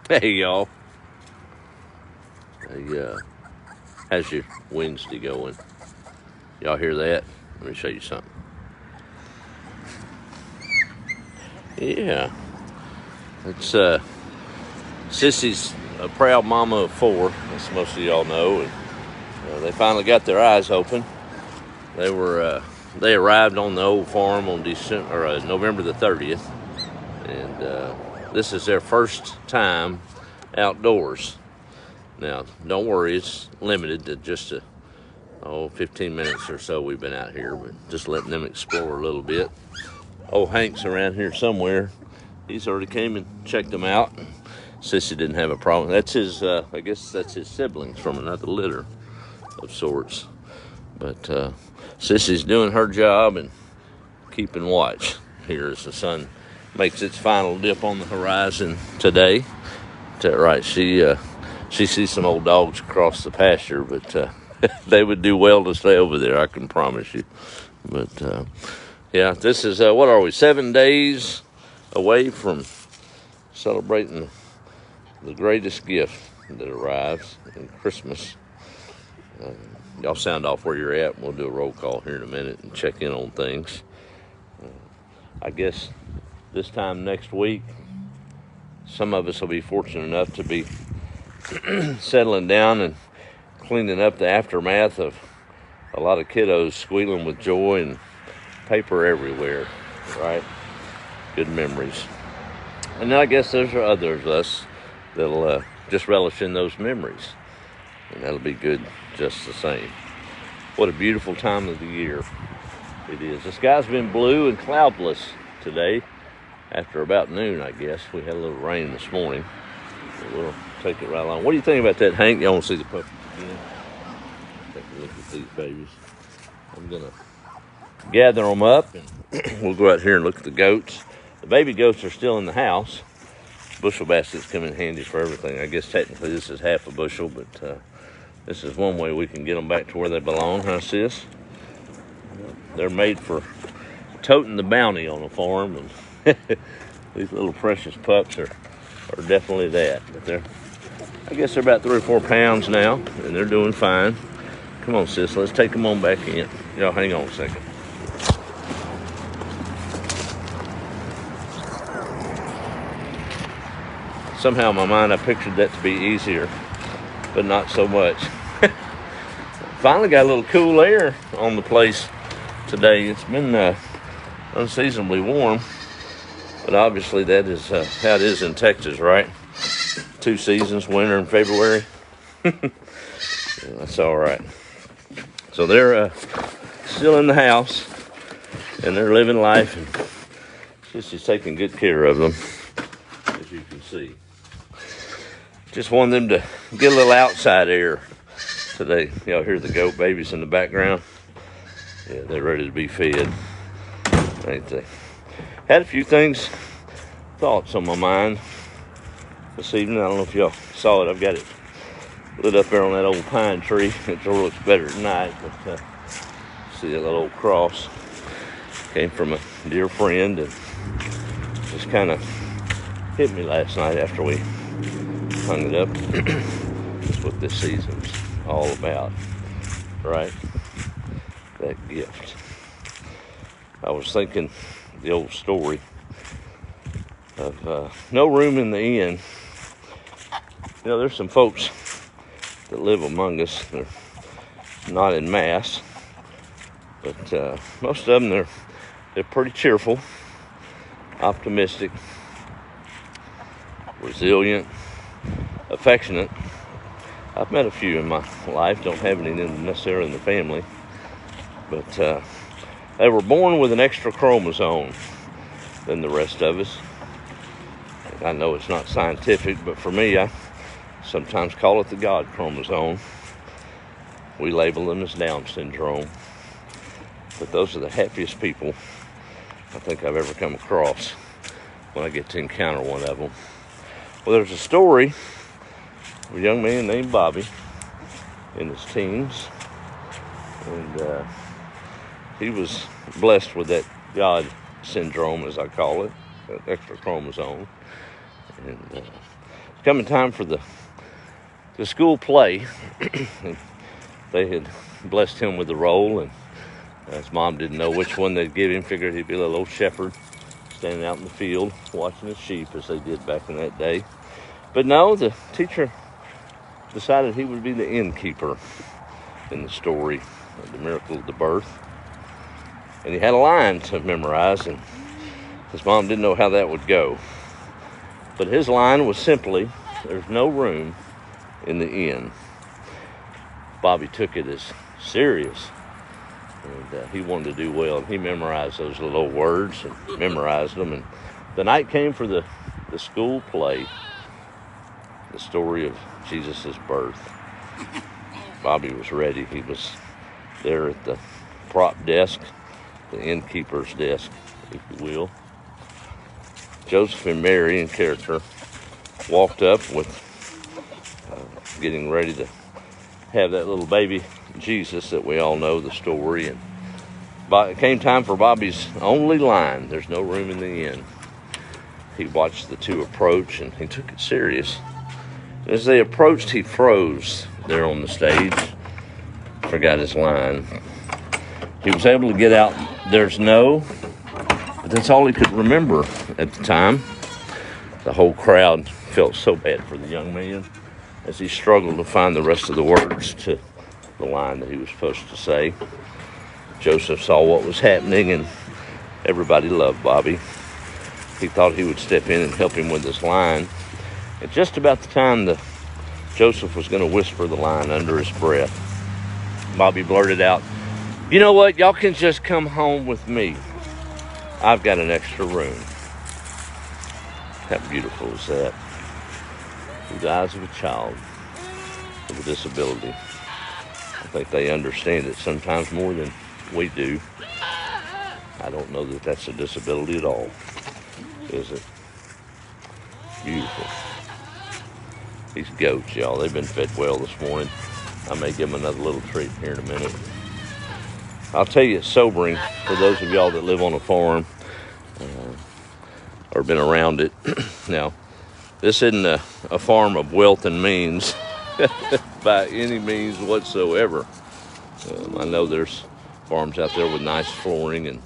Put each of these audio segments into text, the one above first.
Hey y'all, how's your Wednesday going? Y'all hear that? Let me show you something. Yeah, it's Sissy's a proud mama of four, as most of y'all know, and they finally got their eyes open. They arrived on the old farm on November the 30th, and this is their first time outdoors. Now, don't worry, it's limited to just 15 minutes or so we've been out here, but just letting them explore a little bit. Old Hank's around here somewhere. He's already came and checked them out. Sissy didn't have a problem. That's his, I guess that's his siblings from another litter of sorts. But Sissy's doing her job and keeping watch here as the sun makes its final dip on the horizon today. Right, she sees some old dogs across the pasture, but they would do well to stay over there, I can promise you. But yeah, this is, what are we, 7 days away from celebrating the greatest gift that arrives in Christmas. Y'all sound off where you're at, and we'll do a roll call here in a minute and check in on things. I guess this time next week, some of us will be fortunate enough to be settling down and cleaning up the aftermath of a lot of kiddos squealing with joy and paper everywhere, right? Good memories. And then I guess there's others of us that'll just relish in those memories, and that'll be good just the same. What a beautiful time of the year it is. The sky's been blue and cloudless today after about noon, I guess. We had a little rain this morning. We'll take it right along. What do you think about that, Hank? Y'all want to see the puppies again? Take a look at these babies. I'm going to gather them up, and we'll go out here and look at the goats. The baby goats are still in the house. Bushel baskets come in handy for everything. I guess technically this is half a bushel, but this is one way we can get them back to where they belong, huh, sis? They're made for toting the bounty on a farm, and these little precious pups are definitely that. But I guess they're about 3 or 4 pounds now, and they're doing fine. Come on, sis, let's take them on back in. Y'all hang on a second. Somehow in my mind I pictured that to be easier, but not so much. Finally got a little cool air on the place today. It's been unseasonably warm, but obviously that is how it is in Texas, right? 2 seasons, winter and February. Yeah, that's all right. So they're still in the house, and they're living life, and she's taking good care of them, as you can see. Just wanted them to get a little outside air today. Y'all hear the goat babies in the background? Yeah, they're ready to be fed, ain't they? Had a few thoughts on my mind this evening. I don't know if y'all saw it. I've got it lit up there on that old pine tree. It sure looks better at night, but see that little old cross came from a dear friend, and just kind of hit me last night after we hung it up. That's what this season's all about, right? That gift. I was thinking the old story of no room in the inn. You know, there's some folks that live among us. They're not in mass, but most of them, they're pretty cheerful, optimistic, resilient, affectionate. I've met a few in my life, don't have any necessarily in the family, but they were born with an extra chromosome than the rest of us. I know it's not scientific, but for me, I sometimes call it the God chromosome. We label them as Down syndrome. But those are the happiest people I think I've ever come across when I get to encounter one of them. Well, there's a story of a young man named Bobby in his teens, and he was blessed with that God syndrome, as I call it, that extra chromosome. And coming time for the school play. They had blessed him with the role, and his mom didn't know which one they'd give him. Figured he'd be a little old shepherd standing out in the field watching his sheep, as they did back in that day. But no, the teacher decided he would be the innkeeper in the story of the miracle of the birth. And he had a line to memorize, and his mom didn't know how that would go. But his line was simply, "There's no room in the inn." Bobby took it as serious, and he wanted to do well. He memorized those little words and memorized them. And the night came for the school play, the story of Jesus' birth. Bobby was ready. He was there at the prop desk, the innkeeper's desk, if you will. Joseph and Mary, in character, walked up with getting ready to have that little baby Jesus that we all know the story. And it came time for Bobby's only line, "There's no room in the inn." He watched the two approach, and he took it serious. As they approached, he froze there on the stage, forgot his line. He was able to get out, "There's no," but that's all he could remember at the time. The whole crowd felt so bad for the young man as he struggled to find the rest of the words to the line that he was supposed to say. Joseph saw what was happening, and everybody loved Bobby. He thought he would step in and help him with his line. At just about the time Joseph was going to whisper the line under his breath, Bobby blurted out, "You know what? Y'all can just come home with me. I've got an extra room." How beautiful is that? Through the eyes of a child with a disability. I think they understand it sometimes more than we do. I don't know that that's a disability at all, is it? Beautiful. These goats, y'all, they've been fed well this morning. I may give them another little treat here in a minute. I'll tell you, it's sobering for those of y'all that live on a farm or been around it. Now, this isn't a farm of wealth and means by any means whatsoever. I know there's farms out there with nice flooring and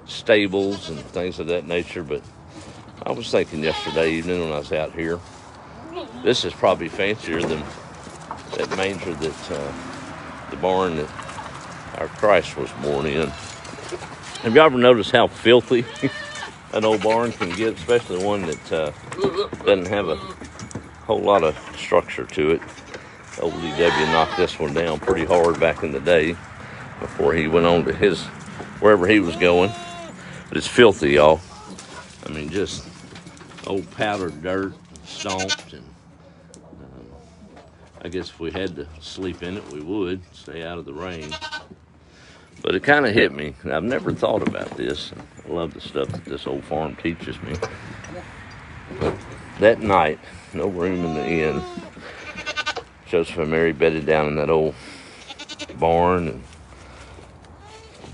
stables and things of that nature, but I was thinking yesterday evening when I was out here, this is probably fancier than that manger the barn that our Christ was born in. Have you ever noticed how filthy an old barn can get, especially one that doesn't have a whole lot of structure to it? Old D.W. knocked this one down pretty hard back in the day before he went on to wherever he was going. But it's filthy, y'all. I mean, just old powdered dirt, stomped, and I guess if we had to sleep in it, we would stay out of the rain. But it kind of hit me, and I've never thought about this. I love the stuff that this old farm teaches me. But that night, no room in the inn, Joseph and Mary bedded down in that old barn, and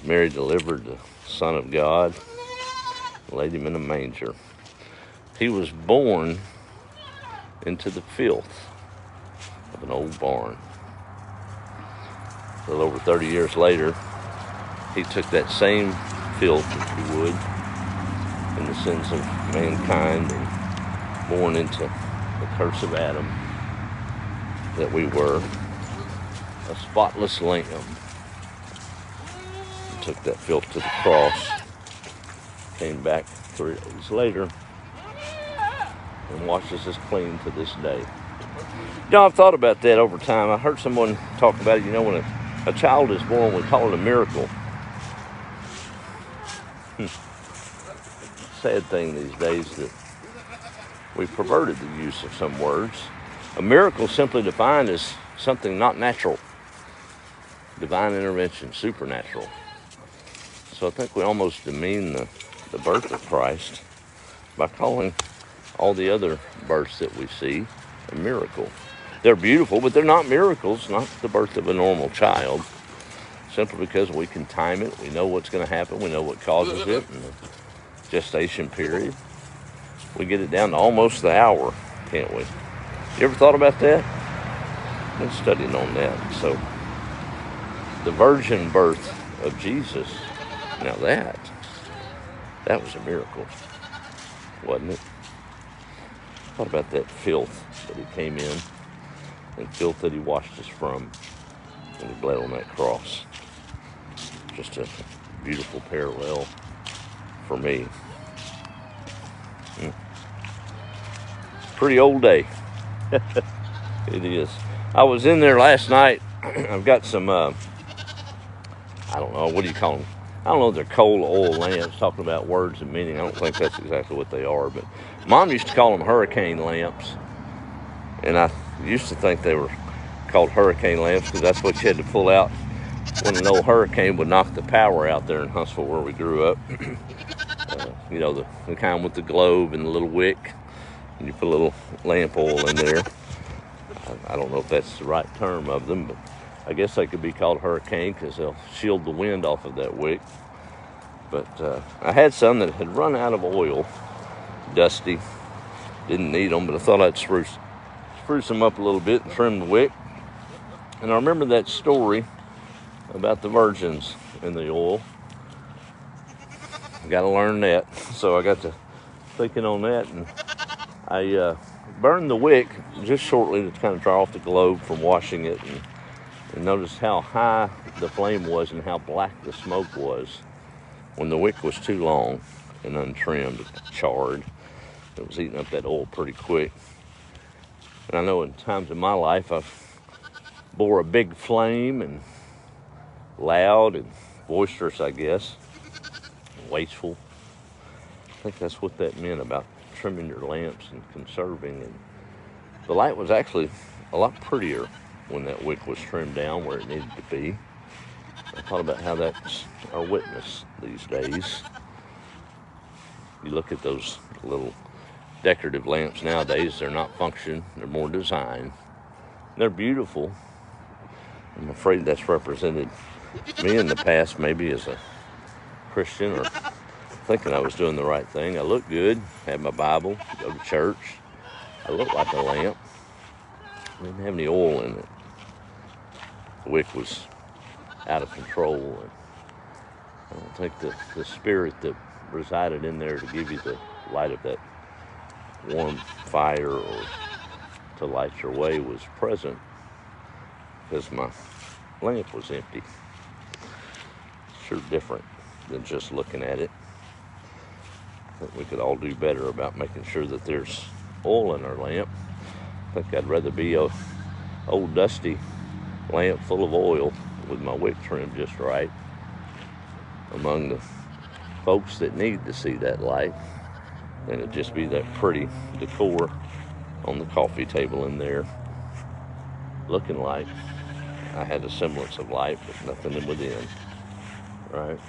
Mary delivered the Son of God, laid him in a manger. He was born into the filth of an old barn. A little over 30 years later, he took that same filth, if you would, in the sins of mankind, and born into the curse of Adam that we were, a spotless lamb. He took that filth to the cross, came back 3 days later, and washes us clean to this day. You know, I've thought about that over time. I heard someone talk about it. You know, when a child is born, we call it a miracle. Sad thing these days that we've perverted the use of some words. A miracle simply defined as something not natural. Divine intervention, supernatural. So I think we almost demean the birth of Christ by calling all the other births that we see a miracle. They're beautiful, but they're not miracles, not the birth of a normal child. Simply because we can time it, we know what's going to happen, we know what causes it, and the gestation period. We get it down to almost the hour, can't we? You ever thought about that? I've been studying on that. So, the virgin birth of Jesus, now that was a miracle, wasn't it? Thought about that filth that he came in, and filth that he washed us from when he bled on that cross. Just a beautiful parallel for me. Pretty old day. It is. I was in there last night. I've got some, I don't know, what do you call them? I don't know if they're coal oil lamps, talking about words and meaning. I don't think that's exactly what they are, but Mom used to call them hurricane lamps. And I used to think they were called hurricane lamps because that's what you had to pull out when an old hurricane would knock the power out there in Huntsville where we grew up. You know, the kind with the globe and the little wick. And you put a little lamp oil in there. I don't know if that's the right term of them, but I guess they could be called hurricane because they'll shield the wind off of that wick. But I had some that had run out of oil, dusty, didn't need them, but I thought I'd spruce them up a little bit and trim the wick. And I remember that story about the virgins and the oil. Got to learn that. So I got to thinking on that, and I burned the wick just shortly to kind of dry off the globe from washing it, and noticed how high the flame was and how black the smoke was when the wick was too long and untrimmed, charred. It was eating up that oil pretty quick. And I know in times in my life I've bore a big flame and loud and boisterous, I guess, and wasteful. I think that's what that meant about trimming your lamps and conserving. And the light was actually a lot prettier when that wick was trimmed down where it needed to be. I thought about how that's our witness these days. You look at those little decorative lamps nowadays, they're not function, they're more design. They're beautiful. I'm afraid that's represented me in the past, maybe as a Christian or thinking I was doing the right thing. I looked good, had my Bible, go to church. I looked like a lamp. I didn't have any oil in it. The wick was out of control. And I don't think the spirit that resided in there to give you the light of that warm fire or to light your way was present, because my lamp was empty. Sure different than just looking at it. I think we could all do better about making sure that there's oil in our lamp. I think I'd rather be a old dusty lamp full of oil with my wick trimmed just right among the folks that need to see that light than it just be that pretty decor on the coffee table in there, looking like I had a semblance of light, but nothing in within, right?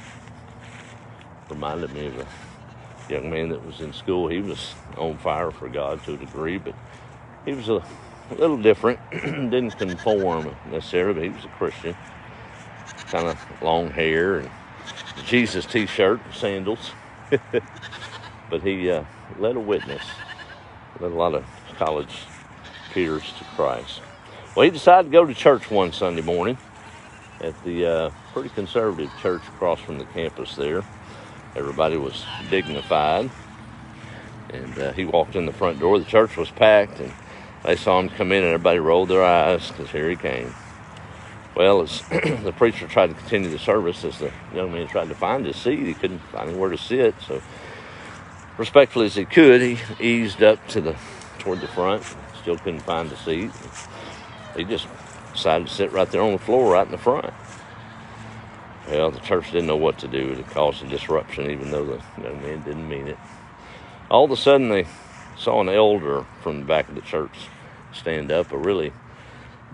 Reminded me of a young man that was in school. He was on fire for God to a degree, but he was a little different. Didn't conform necessarily, but he was a Christian. Kind of long hair and Jesus t-shirt and sandals. But he led a witness, led a lot of college peers to Christ. Well, he decided to go to church one Sunday morning at the pretty conservative church across from the campus there. Everybody was dignified, and he walked in the front door. The church was packed, and they saw him come in, and everybody rolled their eyes because here he came. Well, as the preacher tried to continue the service, as the young man tried to find his seat, he couldn't find anywhere to sit. So, respectfully as he could, he eased up toward the front. Still couldn't find a seat. He just decided to sit right there on the floor, right in the front. Well, the church didn't know what to do. It caused a disruption, even though the young man didn't mean it. All of a sudden, they saw an elder from the back of the church stand up, a really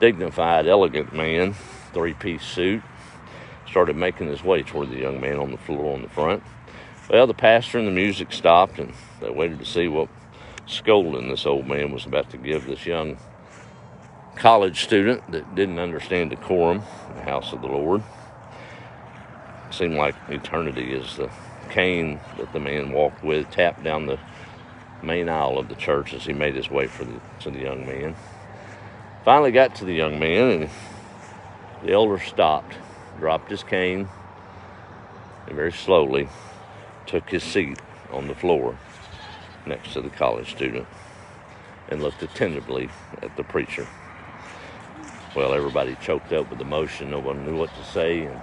dignified, elegant man, three-piece suit, started making his way toward the young man on the floor on the front. Well, the pastor and the music stopped, and they waited to see what scolding this old man was about to give this young college student that didn't understand decorum in the house of the Lord. It seemed like eternity as the cane that the man walked with tapped down the main aisle of the church as he made his way to the young man. Finally got to the young man, and the elder stopped, dropped his cane, and very slowly took his seat on the floor next to the college student and looked attentively at the preacher. Well, everybody choked up with emotion. No one knew what to say. And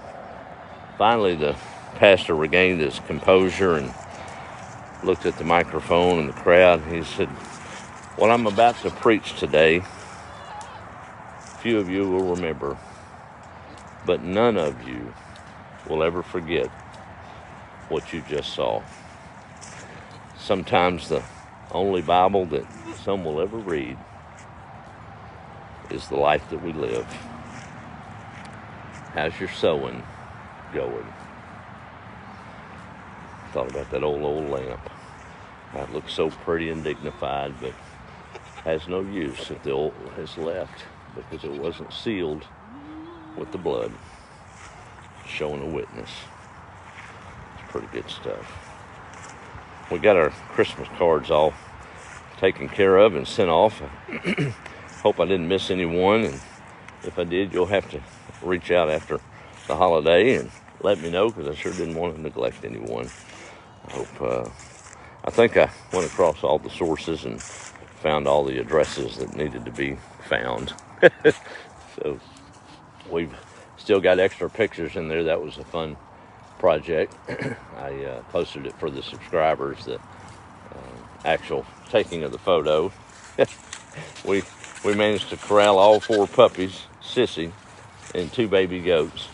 finally, the pastor regained his composure and looked at the microphone and the crowd. He said, "What I'm about to preach today, few of you will remember, but none of you will ever forget what you just saw. Sometimes the only Bible that some will ever read is the life that we live. How's your sewing going?" Thought about that old lamp. That looks so pretty and dignified, but has no use if the oil has left because it wasn't sealed with the blood, showing a witness. It's pretty good stuff. We got our Christmas cards all taken care of and sent off. Hope I didn't miss anyone, and if I did, you'll have to reach out after the holiday and let me know, because I sure didn't want to neglect anyone. I think I went across all the sources and found all the addresses that needed to be found. So we've still got extra pictures in there. That was a fun project. I posted it for the subscribers, the actual taking of the photo. We managed to corral all 4 puppies, Sissy, and 2 baby goats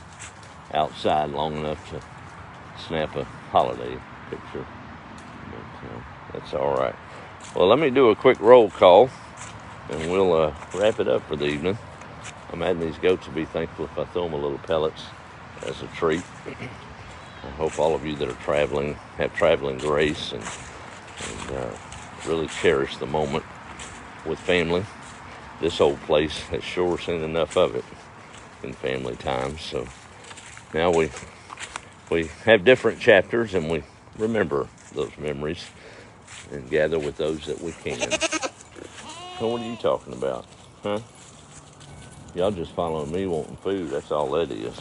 outside long enough to snap a holiday picture. But that's all right. Well, let me do a quick roll call, and we'll wrap it up for the evening. I'm adding these goats to be thankful if I throw them a little pellets as a treat. I hope all of you that are traveling have traveling grace and really cherish the moment with family. This old place has sure seen enough of it in family time. So now we have different chapters, and we remember those memories and gather with those that we can. So what are you talking about, huh? Y'all just following me wanting food. That's all that is.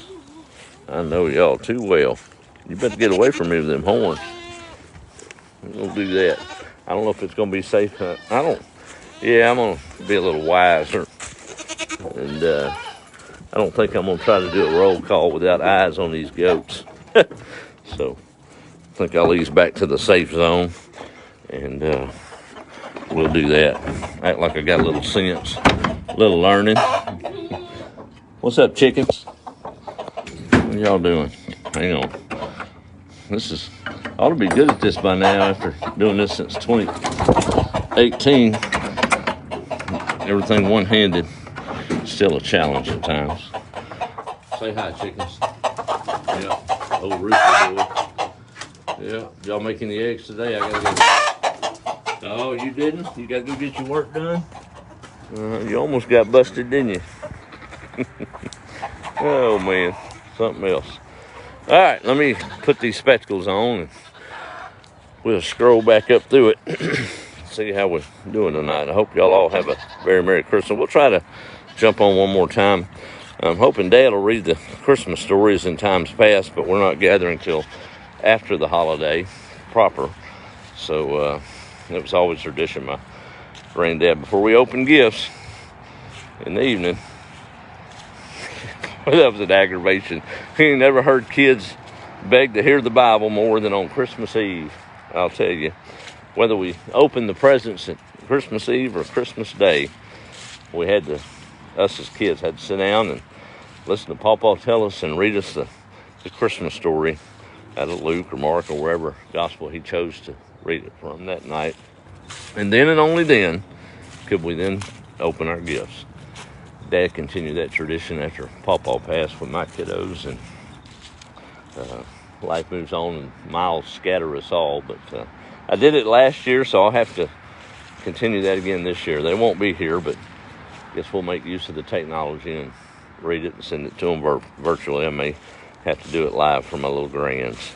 I know y'all too well. You better get away from me with them horns. I'm gonna do that. I don't know if it's gonna be safe. I'm gonna be a little wiser, and I don't think I'm gonna try to do a roll call without eyes on these goats. So I think I'll ease back to the safe zone, and we'll do that. Act like I got a little sense, a little learning. What's up, chickens? What y'all doing? Hang on. I ought to be good at this by now after doing this since 2018. Everything one-handed. Still a challenge at times. Say hi, chickens. Yeah, old Rooster boy. Yeah, y'all making the eggs today? I gotta go. Oh, you didn't? You gotta go get your work done? You almost got busted, didn't you? Oh, man. Something else. All right, let me put these spectacles on, and we'll scroll back up through it. See how we're doing tonight. I hope y'all all have a very Merry Christmas. We'll try to jump on one more time. I'm hoping Dad will read the Christmas stories in times past, but we're not gathering till after the holiday proper. So it was always tradition, my granddad, before we opened gifts in the evening. That was an aggravation. He never heard kids beg to hear the Bible more than on Christmas Eve. I'll tell you, whether we opened the presents at Christmas Eve or Christmas Day, us as kids had to sit down and listen to Pawpaw tell us and read us the Christmas story out of Luke or Mark or wherever gospel he chose to read it from that night. And then and only then could we then open our gifts. Dad continued that tradition after Pawpaw passed with my kiddos, and life moves on and miles scatter us all. But I did it last year, so I'll have to continue that again this year. They won't be here, but I guess we'll make use of the technology and read it and send it to them virtually. I may have to do it live for my little grands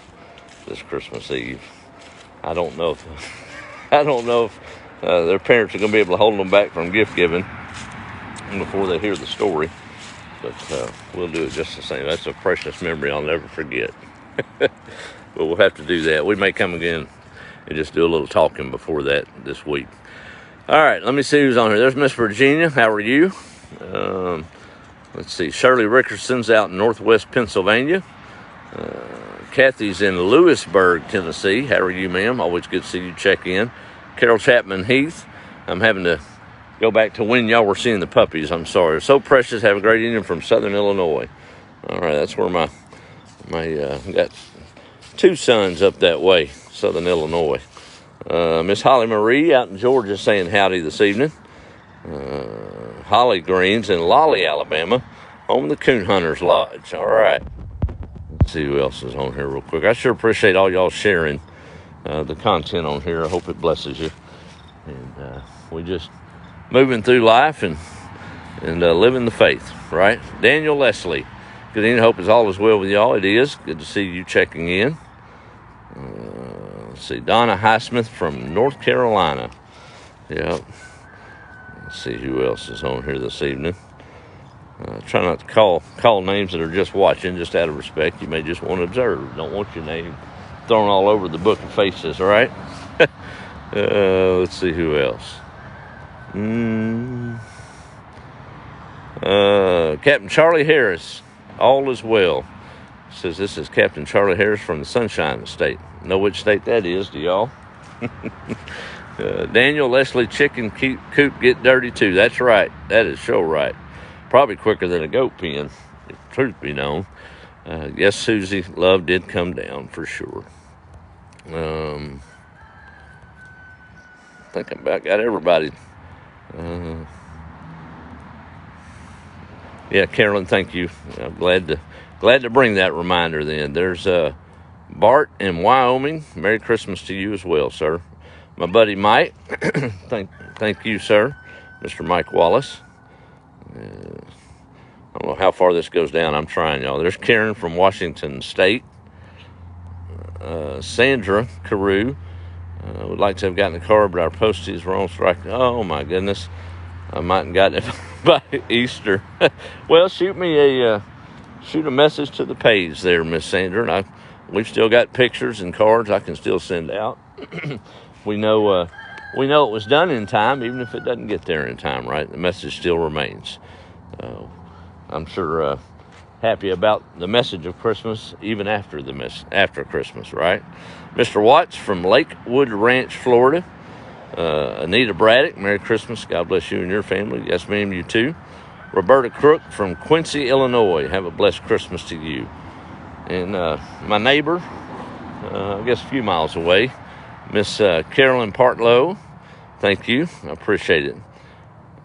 this Christmas Eve. I don't know if I don't know if their parents are going to be able to hold them back from gift giving before they hear the story. But we'll do it just the same. That's a precious memory I'll never forget. But we'll have to do that. We may come again and just do a little talking before that this week. All right, let me see who's on here. There's Miss Virginia. How are you? Let's see. Shirley Rickerson's out in northwest Pennsylvania. Kathy's in Lewisburg, Tennessee. How are you, ma'am? Always good to see you check in. Carol Chapman Heath. I'm having to go back to when y'all were seeing the puppies. I'm sorry. So precious. Have a great evening from Southern Illinois. All right, that's where my got two sons up that way, Southern Illinois. Miss Holly Marie out in Georgia saying howdy this evening. Holly Greens in Lolly, Alabama, home of the Coon Hunters Lodge. All right. Let's see who else is on here real quick. I sure appreciate all y'all sharing the content on here. I hope it blesses you. And we just moving through life and living the faith, right? Daniel Leslie, good evening. Hope all is well with y'all. It is. Good to see you checking in. Let's see. Donna Highsmith from North Carolina. Yep. Let's see who else is on here this evening. Try not to call names that are just watching, just out of respect. You may just want to observe. Don't want your name thrown all over the book of faces, all right? Let's see who else. Captain Charlie Harris, all is well. Says this is Captain Charlie Harris from the Sunshine State. Know which state that is, do y'all? Daniel Leslie, chicken coop get dirty too. That's right. That is sure right. Probably quicker than a goat pen, if truth be known. Yes, Susie, love did come down for sure. I think I about got everybody. Yeah, Carolyn, thank you. I'm glad to bring that reminder then. There's Bart in Wyoming. Merry Christmas to you as well, sir. My buddy Mike, thank you, sir, Mr. Mike Wallace. I don't know how far this goes down. I'm trying, y'all. There's Karen from Washington State. Sandra Carew would like to have gotten the card, but our posties were on strike. Oh, my goodness. I might have gotten it by Easter. Well, shoot a message to the page there, Miss Sandra. And we've still got pictures and cards I can still send out. We know it was done in time, even if it doesn't get there in time, right? The message still remains. I'm sure happy about the message of Christmas, even after after Christmas, right? Mr. Watts from Lakewood Ranch, Florida. Anita Braddock, Merry Christmas. God bless you and your family. Yes, ma'am, you too. Roberta Crook from Quincy, Illinois. Have a blessed Christmas to you. And my neighbor, I guess a few miles away, Miss Carolyn Partlow, thank you. I appreciate it.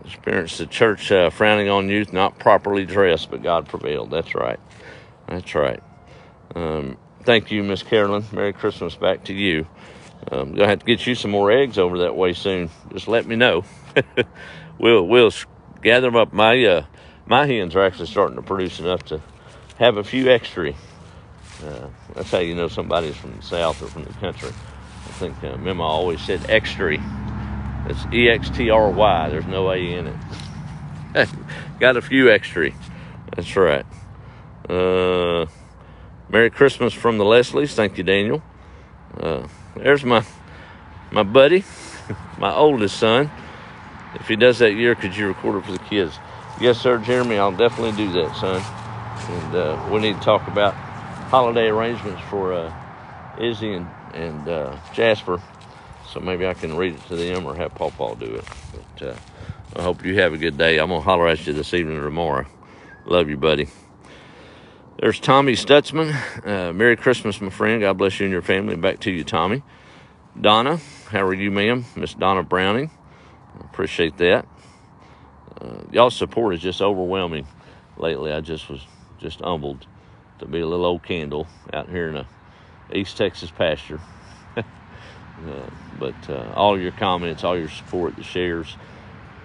Experienced the church frowning on youth not properly dressed, but God prevailed. That's right. That's right. Thank you, Miss Carolyn. Merry Christmas back to you. I'm going to have to get you some more eggs over that way soon. Just let me know. We'll gather them up. My hens are actually starting to produce enough to have a few extra. That's how you know somebody's from the South or from the country. I think Mima always said extra. It's E-X-T-R-Y. There's no A in it. Got a few extra. That's right. Merry Christmas from the Leslies. Thank you, Daniel. There's my buddy, my oldest son. If he does that year, could you record it for the kids? Yes, sir, Jeremy. I'll definitely do that, son. And we need to talk about holiday arrangements for Izzy and Jasper. So maybe I can read it to them or have Pawpaw do it. But I hope you have a good day. I'm going to holler at you this evening or tomorrow. Love you, buddy. There's Tommy Stutzman. Merry Christmas, my friend. God bless you and your family. Back to you, Tommy. Donna, how are you, ma'am? Miss Donna Browning. I appreciate that. Y'all's support is just overwhelming lately. I was just humbled to be a little old candle out here in a East Texas pasture. But all your comments, all your support, the shares,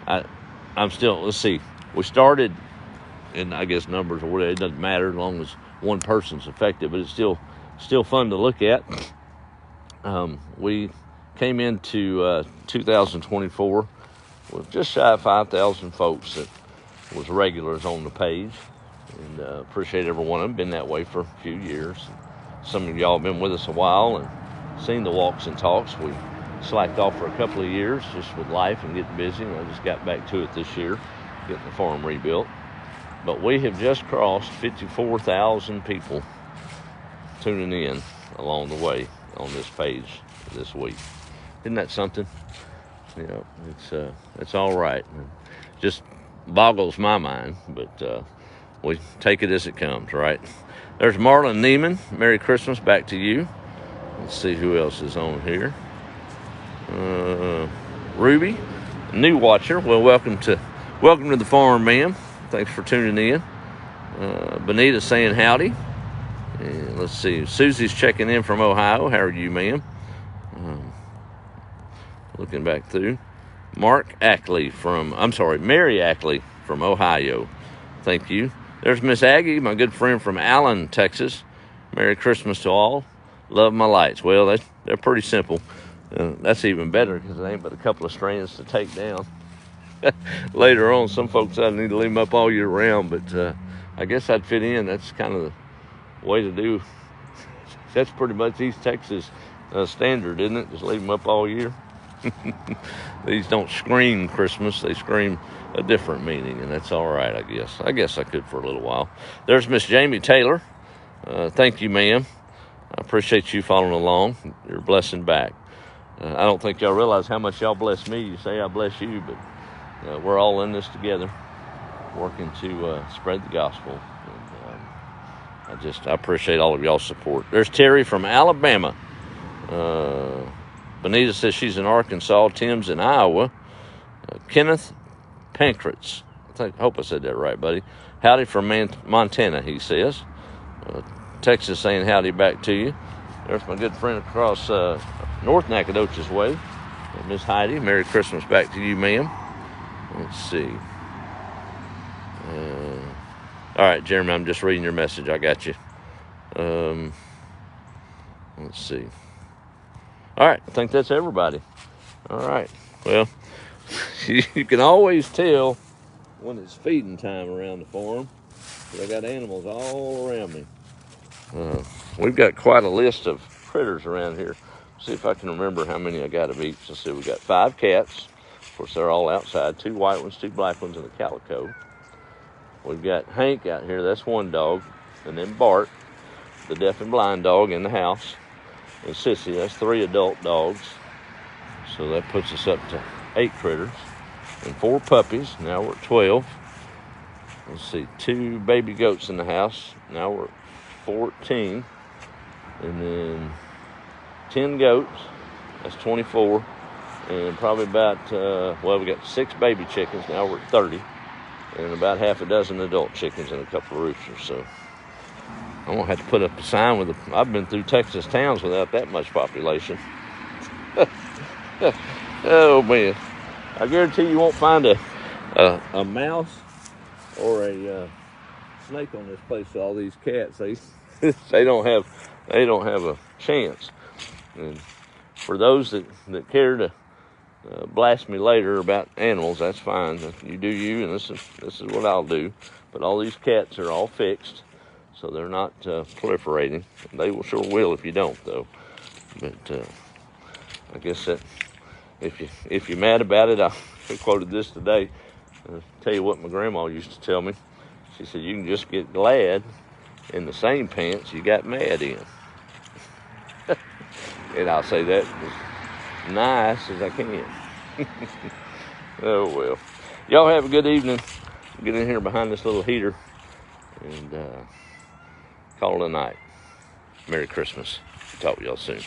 I'm still, let's see, we started, and I guess numbers or whatever, it doesn't matter as long as one person's affected, but it's still fun to look at. We came into 2024 with just shy of 5,000 folks that was regulars on the page. And appreciate every one of them. Been that way for a few years. Some of y'all have been with us a while and seen the walks and talks. We slacked off for a couple of years just with life and getting busy, and I just got back to it this year, getting the farm rebuilt. But we have just crossed 54,000 people tuning in along the way on this page this week. Isn't that something? Yeah, it's all right. It just boggles my mind, but we take it as it comes, right? There's Marlon Neiman. Merry Christmas back to you. Let's see who else is on here. Ruby, new watcher. Well, welcome to the farm, ma'am. Thanks for tuning in. Benita saying howdy. And let's see. Susie's checking in from Ohio. How are you, ma'am? Looking back through. Mary Ackley from Ohio. Thank you. There's Miss Aggie, my good friend from Allen, Texas. Merry Christmas to all. Love my lights. Well, they're pretty simple. That's even better because it ain't but a couple of strands to take down. Later on, some folks I need to leave them up all year round, but I guess I'd fit in. That's kind of the way to do. That's pretty much East Texas standard, isn't it? Just leave them up all year. These don't scream Christmas. They scream a different meaning, and that's all right, I guess. I guess I could for a little while. There's Miss Jamie Taylor. Thank you, ma'am. I appreciate you following along. You're a blessing back. I don't think y'all realize how much y'all bless me. You say I bless you, but we're all in this together, working to spread the gospel. And, I appreciate all of y'all's support. There's Terry from Alabama. Benita says she's in Arkansas. Tim's in Iowa. Kenneth Pankratz. I hope I said that right, buddy. Howdy from Montana, he says. Texas saying howdy back to you. There's my good friend across North Nacogdoches way, Miss Heidi. Merry Christmas back to you, ma'am. Let's see. All right, Jeremy, I'm just reading your message. I got you. Let's see. All right, I think that's everybody. All right. Well, you can always tell when it's feeding time around the farm. I got animals all around me. We've got quite a list of critters around here. See if I can remember how many I got of each. Let's see, we got 5 cats. Of course, they're all outside. 2 white ones, 2 black ones, and a calico. We've got Hank out here. That's 1 dog. And then Bart, the deaf and blind dog in the house. And Sissy, that's 3 adult dogs. So that puts us up to 8 critters. And 4 puppies. Now we're at 12. Let's see, 2 baby goats in the house. Now we're at 14. And then 10 goats. That's 24. And probably about, we got 6 baby chickens. Now we're at 30. And about half a dozen adult chickens and a couple of roosters. So I'm going to have to put up a sign with I've been through Texas towns without that much population. Oh, man. I guarantee you won't find a mouse or a snake on this place with all these cats. They don't have a chance. And for those that care to blast me later about animals, that's fine. You do you, and this is what I'll do. But all these cats are all fixed, so they're not proliferating. They sure will if you don't, though. But I guess that if you're mad about it, I quoted this today. I'll tell you what my grandma used to tell me. She said, you can just get glad in the same pants you got mad in. And I'll say that as nice as I can. Oh, well. Y'all have a good evening. Get in here behind this little heater and call it a night. Merry Christmas. Talk to y'all soon.